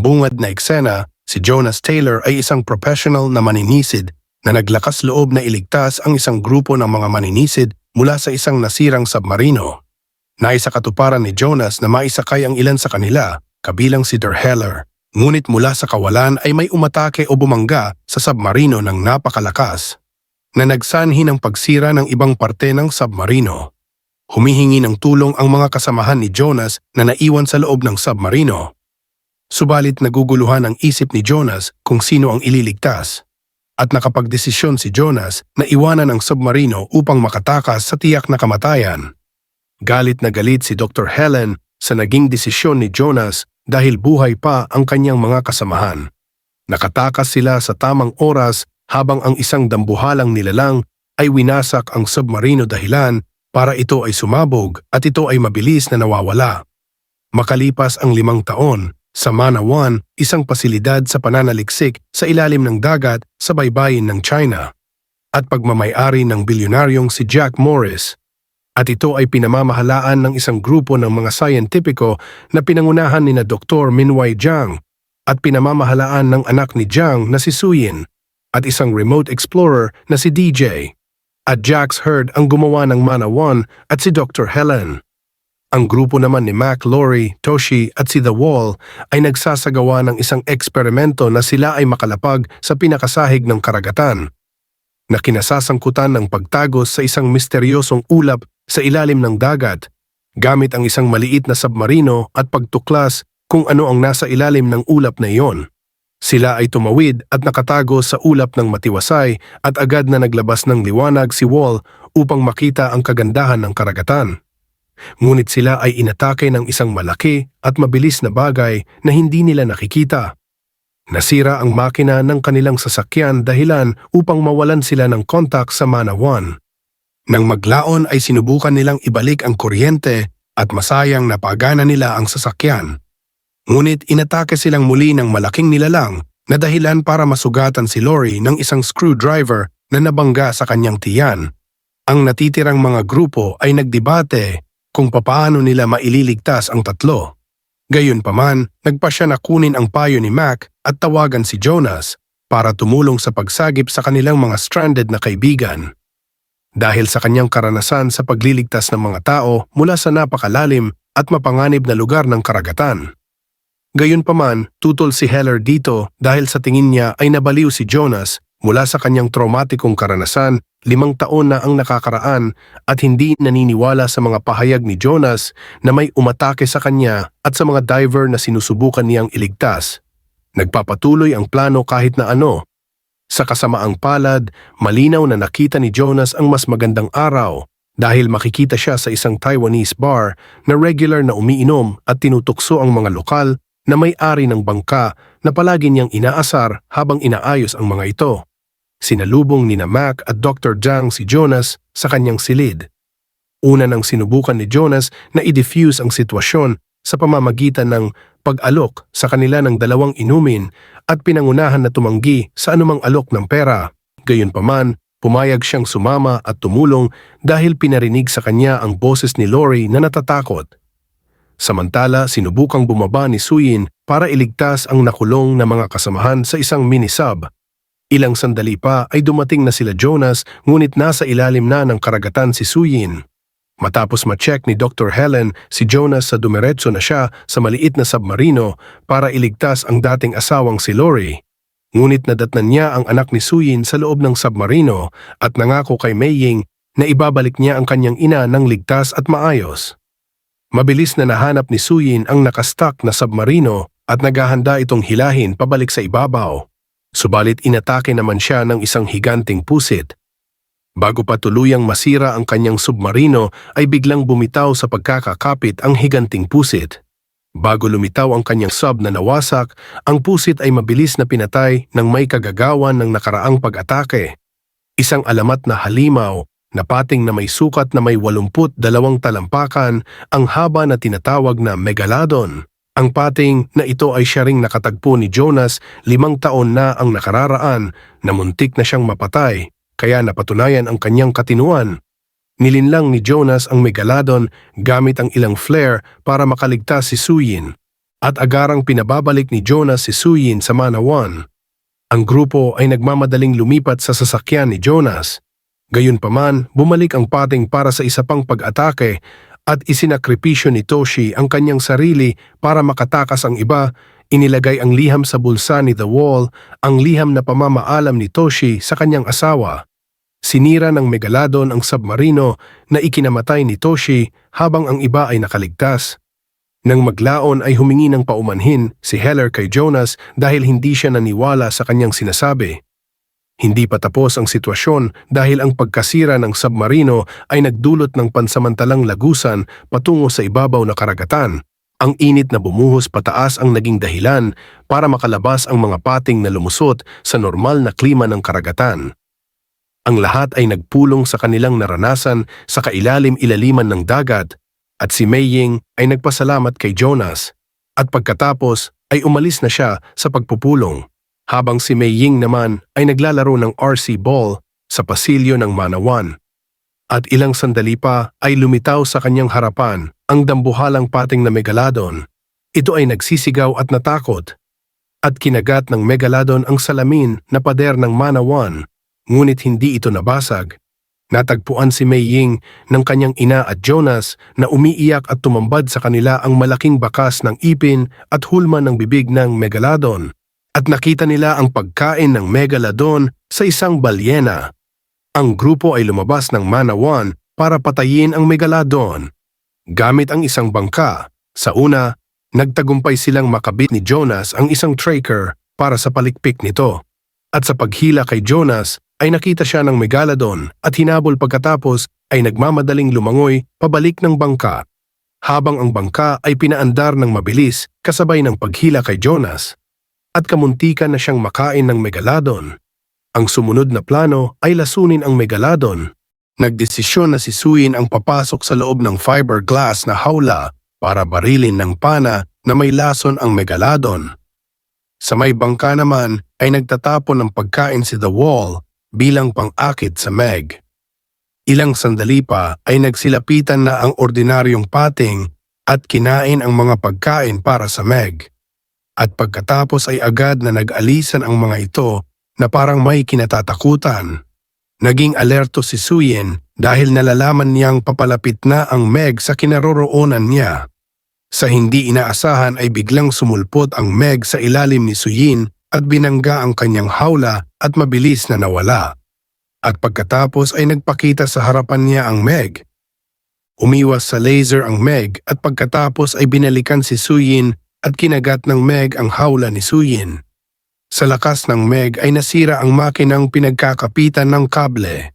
bungad na eksena, si Jonas Taylor ay isang professional na maninisid na naglakas loob na iligtas ang isang grupo ng mga maninisid mula sa isang nasirang submarino. Naisakatuparan ni Jonas na maisakay ang ilan sa kanila, kabilang si Der Heller. Ngunit mula sa kawalan ay may umatake o bumangga sa submarino ng napakalakas na nagsanhi ng pagsira ng ibang parte ng submarino. Humihingi ng tulong ang mga kasamahan ni Jonas na naiwan sa loob ng submarino. Subalit naguguluhan ang isip ni Jonas kung sino ang ililigtas. At nakapagdesisyon si Jonas na iwanan ang submarino upang makatakas sa tiyak na kamatayan. Galit na galit si Dr. Helen sa naging desisyon ni Jonas dahil buhay pa ang kanyang mga kasamahan. Nakatakas sila sa tamang oras habang ang isang dambuhalang nilalang ay winasak ang submarino dahilan para ito ay sumabog at ito ay mabilis na nawawala. Makalipas ang 5 taon, sa Mana 1, isang pasilidad sa pananaliksik sa ilalim ng dagat sa baybayin ng China at pagmamayari ng bilyonaryong si Jack Morris. At ito ay pinamamahalaan ng isang grupo ng mga scientifico na pinangunahan ni na Dr. Minwei Jiang at pinamamahalaan ng anak ni Jiang na si Suyin at isang remote explorer na si DJ. At Jack's Herd ang gumawa ng Mana 1 at si Dr. Helen. Ang grupo naman ni Mac, Lori, Toshi at si The Wall ay nagsasagawa ng isang eksperimento na sila ay makalapag sa pinakasahig ng karagatan na kinasasangkutan ng pagtagos sa isang misteryosong ulap sa ilalim ng dagat gamit ang isang maliit na submarino at pagtuklas kung ano ang nasa ilalim ng ulap na iyon. Sila ay tumawid at nakatago sa ulap ng matiwasay at agad na naglabas ng liwanag si Wall upang makita ang kagandahan ng karagatan. Ngunit sila ay inatake ng isang malaki at mabilis na bagay na hindi nila nakikita. Nasira ang makina ng kanilang sasakyan dahilan upang mawalan sila ng kontak sa Mana 1. Nang maglaon ay sinubukan nilang ibalik ang kuryente at masayang napagana nila ang sasakyan. Ngunit inatake silang muli ng malaking nilalang na dahilan para masugatan si Lori ng isang screwdriver na nabangga sa kanyang tiyan. Ang natitirang mga grupo ay nagdebate kung papaano nila maililigtas ang tatlo. Gayunpaman, nagpasya na kunin ang payo ni Mac at tawagan si Jonas para tumulong sa pagsagip sa kanilang mga stranded na kaibigan. Dahil sa kanyang karanasan sa pagliligtas ng mga tao mula sa napakalalim at mapanganib na lugar ng karagatan. Gayunpaman, tutol si Heller dito dahil sa tingin niya ay nabaliw si Jonas mula sa kanyang traumatikong karanasan. 5 taon na ang nakakaraan at hindi naniniwala sa mga pahayag ni Jonas na may umatake sa kanya at sa mga diver na sinusubukan niyang iligtas. Nagpapatuloy ang plano kahit na ano. Sa kasamaang palad, malinaw na nakita ni Jonas ang mas magandang araw dahil makikita siya sa isang Taiwanese bar na regular na umiinom at tinutukso ang mga lokal na may-ari ng bangka na palagi niyang inaasar habang inaayos ang mga ito. Sinalubong ni na Mac at Dr. Jiang si Jonas sa kanyang silid. Una nang sinubukan ni Jonas na i-diffuse ang sitwasyon sa pamamagitan ng pag-alok sa kanila ng 2 inumin at pinangunahan na tumanggi sa anumang alok ng pera. Gayunpaman, pumayag siyang sumama at tumulong dahil pinarinig sa kanya ang boses ni Lori na natatakot. Samantala, sinubukang bumaba ni Suyin para iligtas ang nakulong na mga kasamahan sa isang mini-sub. Ilang sandali pa ay dumating na sila Jonas ngunit nasa ilalim na ng karagatan si Suyin. Matapos ma-check ni Dr. Helen si Jonas sa dumiretso na siya sa maliit na submarino para iligtas ang dating asawang si Lori. Ngunit nadatnan niya ang anak ni Suyin sa loob ng submarino at nangako kay Mei Ying na ibabalik niya ang kanyang ina ng ligtas at maayos. Mabilis na nahanap ni Suyin ang nakastuck na submarino at naghahanda itong hilahin pabalik sa ibabaw. Subalit inatake naman siya ng isang higanting pusit. Bago pa tuluyang masira ang kanyang submarino ay biglang bumitaw sa pagkakakapit ang higanting pusit. Bago lumitaw ang kanyang sub na nawasak, ang pusit ay mabilis na pinatay ng may kagagawan ng nakaraang pag-atake. Isang alamat na halimaw na pating na may sukat na may 82 talampakan ang haba na tinatawag na Megalodon. Ang pating na ito ay siya ring nakatagpo ni Jonas 5 taon na ang nakararaan na muntik na siyang mapatay, kaya napatunayan ang kanyang katinuan. Nilinlang ni Jonas ang Megalodon gamit ang ilang flare para makaligtas si Suyin. at agarang pinababalik ni Jonas si Suyin sa Manawan. Ang grupo ay nagmamadaling lumipat sa sasakyan ni Jonas. Gayunpaman, bumalik ang pating para sa isa pang pag-atake at isinakripisyo ni Toshi ang kanyang sarili para makatakas ang iba. Inilagay ang liham sa bulsa ni The Wall, ang liham na pamamaalam ni Toshi sa kanyang asawa. Sinira ng Megalodon ang submarino na ikinamatay ni Toshi habang ang iba ay nakaligtas. Nang maglaon ay humingi ng paumanhin si Heller kay Jonas dahil hindi siya naniwala sa kanyang sinasabi. Hindi pa tapos ang sitwasyon dahil ang pagkasira ng submarino ay nagdulot ng pansamantalang lagusan patungo sa ibabaw na karagatan. Ang init na bumuhos pataas ang naging dahilan para makalabas ang mga pating na lumusot sa normal na klima ng karagatan. Ang lahat ay nagpulong sa kanilang naranasan sa kailalim-ilaliman ng dagat at si Mei Ying ay nagpasalamat kay Jonas at pagkatapos ay umalis na siya sa pagpupulong habang si Mei Ying naman ay naglalaro ng RC ball sa pasilyo ng Manawan. At ilang sandali pa ay lumitaw sa kanyang harapan ang dambuhalang pating na Megalodon. Ito ay nagsisigaw at natakot at kinagat ng Megalodon ang salamin na pader ng Manawan, ngunit hindi ito nabasag. Natagpuan si Mei Ying ng kanyang ina at Jonas na umiiyak at tumambad sa kanila ang malaking bakas ng ipin at hulma ng bibig ng Megalodon. At nakita nila ang pagkain ng Megalodon sa isang balyena. Ang grupo ay lumabas ng Manawan para patayin ang Megalodon gamit ang isang bangka. Sa una, nagtagumpay silang makabit ni Jonas ang isang tracker para sa palikpik nito. At sa paghila kay Jonas, ay nakita siya ng Megalodon at hinabol pagkatapos ay nagmamadaling lumangoy pabalik ng bangka. Habang ang bangka ay pinaandar ng mabilis kasabay ng paghila kay Jonas. At kamuntikan na siyang makain ng Megalodon. Ang sumunod na plano ay lasunin ang Megalodon. Nagdesisyon na si Suyin ang papasok sa loob ng fiberglass na hawla para barilin ng pana na may lason ang Megalodon. Sa may bangka naman ay nagtatapon ng pagkain si The Wall bilang pang-akit sa Meg. Ilang sandali pa ay nagsilapitan na ang ordinaryong pating at kinain ang mga pagkain para sa Meg. At pagkatapos ay agad na nag-alisan ang mga ito na parang may kinatatakutan. Naging alerto si Suyin dahil nalalaman niyang papalapit na ang Meg sa kinaroroonan niya. Sa hindi inaasahan ay biglang sumulpot ang Meg sa ilalim ni Suyin at binangga ang kanyang hawla at mabilis na nawala. At pagkatapos ay nagpakita sa harapan niya ang Meg. Umiwas sa laser ang Meg at pagkatapos ay binalikan si Suyin at kinagat ng Meg ang hawla ni Suyin. Sa lakas ng Meg ay nasira ang makinang pinagkakapitan ng kable.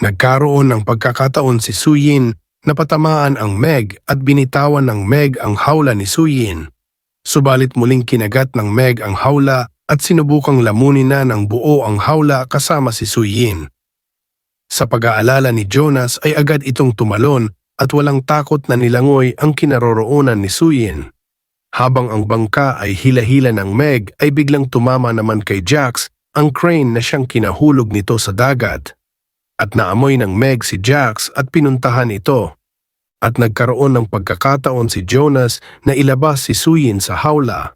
Nagkaroon ng pagkakataon si Suyin na patamaan ang Meg at binitawan ng Meg ang hawla ni Suyin. Subalit muling kinagat ng Meg ang hawla at sinubukang lamunin na ng buo ang hawla kasama si Suyin. Sa pag-aalala ni Jonas ay agad itong tumalon at walang takot na nilangoy ang kinaroroonan ni Suyin. Habang ang bangka ay hila-hila ng Meg ay biglang tumama naman kay Jax ang crane na siyang kinahulog nito sa dagat. At naamoy ng Meg si Jax at pinuntahan ito. At nagkaroon ng pagkakataon si Jonas na ilabas si Suyin sa hawla.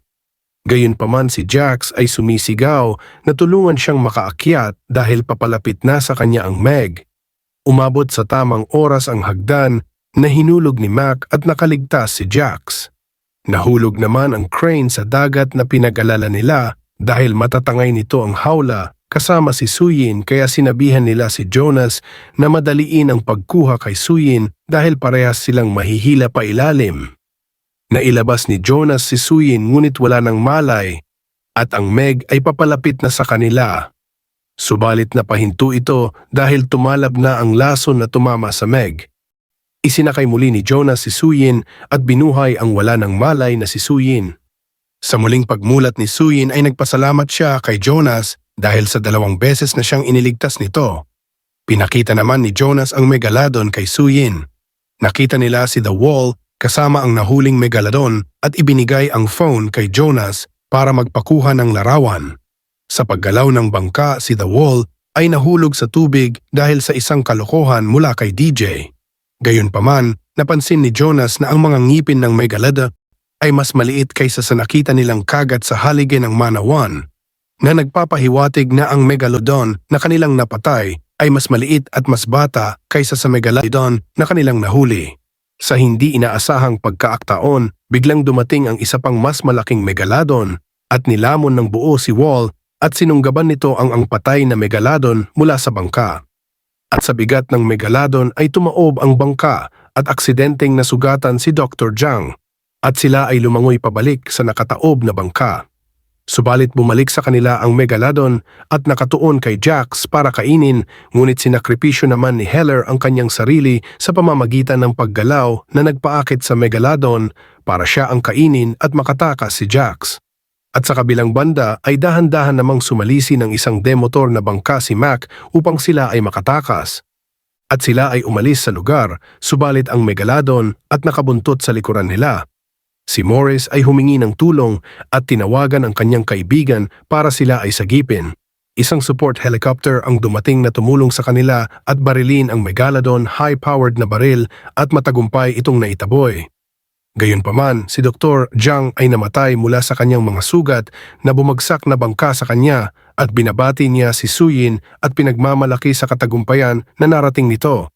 Gayunpaman si Jax ay sumisigaw na tulungan siyang makaakyat dahil papalapit na sa kanya ang Meg. Umabot sa tamang oras ang hagdan na hinulog ni Mac at nakaligtas si Jax. Nahulog naman ang crane sa dagat na pinag-alala nila dahil matatangay nito ang hawla kasama si Suyin kaya sinabihan nila si Jonas na madaliin ang pagkuha kay Suyin dahil parehas silang mahihila pa ilalim. Nailabas ni Jonas si Suyin ngunit wala ng malay at ang Meg ay papalapit na sa kanila. Subalit napahinto ito dahil tumalab na ang lason na tumama sa Meg. Isinakay muli ni Jonas si Suyin at binuhay ang wala ng malay na si Suyin. Sa muling pagmulat ni Suyin ay nagpasalamat siya kay Jonas dahil sa 2 beses na siyang iniligtas nito. Pinakita naman ni Jonas ang Megalodon kay Suyin. Nakita nila si The Wall kasama ang nahuling Megalodon at ibinigay ang phone kay Jonas para magpakuha ng larawan. Sa paggalaw ng bangka si The Wall ay nahulog sa tubig dahil sa isang kalokohan mula kay DJ. Gayunpaman, napansin ni Jonas na ang mga ngipin ng Megalodon ay mas maliit kaysa sa nakita nilang kagat sa haligi ng Manawan, na nagpapahiwatig na ang Megalodon na kanilang napatay ay mas maliit at mas bata kaysa sa Megalodon na kanilang nahuli. Sa hindi inaasahang pagkaaktaon, biglang dumating ang isa pang mas malaking Megalodon at nilamon ng buo si Wall at sinunggaban nito ang patay na Megalodon mula sa bangka. At sa bigat ng Megalodon ay tumaob ang bangka at aksidenteng nasugatan si Dr. Zhang at sila ay lumangoy pabalik sa nakataob na bangka. Subalit bumalik sa kanila ang Megalodon at nakatuon kay Jax para kainin, ngunit sinakripisyo naman ni Heller ang kanyang sarili sa pamamagitan ng paggalaw na nagpaakit sa Megalodon para siya ang kainin at makatakas si Jax. At sa kabilang banda ay dahan-dahan namang sumalisi ng isang demotor na bangka si Mac upang sila ay makatakas. At sila ay umalis sa lugar, subalit ang Megalodon at nakabuntot sa likuran nila. Si Morris ay humingi ng tulong at tinawagan ang kanyang kaibigan para sila ay sagipin. Isang support helicopter ang dumating na tumulong sa kanila at barilin ang Megalodon high-powered na baril at matagumpay itong naitaboy. Gayunpaman, si Dr. Zhang ay namatay mula sa kanyang mga sugat na bumagsak na bangka sa kanya at binabati niya si Suyin at pinagmamalaki sa katagumpayan na narating nito.